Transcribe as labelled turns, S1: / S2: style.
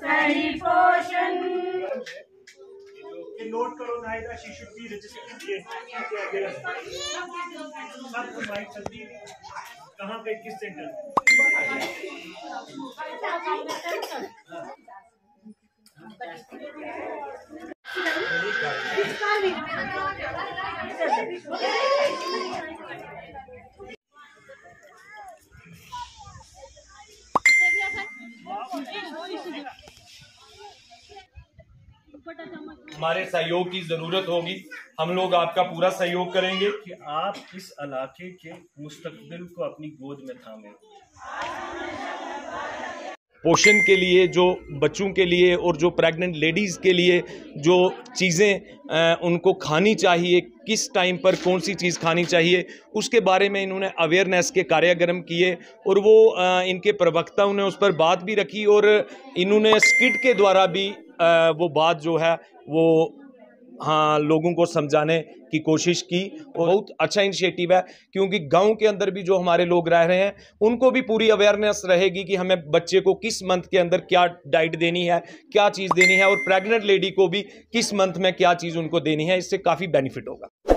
S1: सही पोषण
S2: नोट करो नायदा, शी शुड बी रजिस्टर्ड। सबको माइक चलती है कहाँ पे, किस सेंटर?
S3: हमारे सहयोग की जरूरत होगी, हम लोग आपका पूरा सहयोग करेंगे
S2: कि आप इस इलाके के मुस्तकबिल को अपनी गोद में थामें।
S3: पोषण के लिए, जो बच्चों के लिए और जो प्रेग्नेंट लेडीज़ के लिए जो चीज़ें उनको खानी चाहिए, किस टाइम पर कौन सी चीज़ खानी चाहिए, उसके बारे में इन्होंने अवेयरनेस के कार्यक्रम किए और वो इनके प्रवक्ताओं ने उस पर बात भी रखी और इन्होंने स्किट के द्वारा भी वो बात जो है वो लोगों को समझाने की कोशिश की। और बहुत अच्छा इनिशिएटिव है, क्योंकि गांव के अंदर भी जो हमारे लोग रह रहे हैं उनको भी पूरी अवेयरनेस रहेगी कि हमें बच्चे को किस मंथ के अंदर क्या डाइट देनी है, क्या चीज़ देनी है, और प्रेग्नेंट लेडी को भी किस मंथ में क्या चीज़ उनको देनी है। इससे काफ़ी बेनिफिट होगा।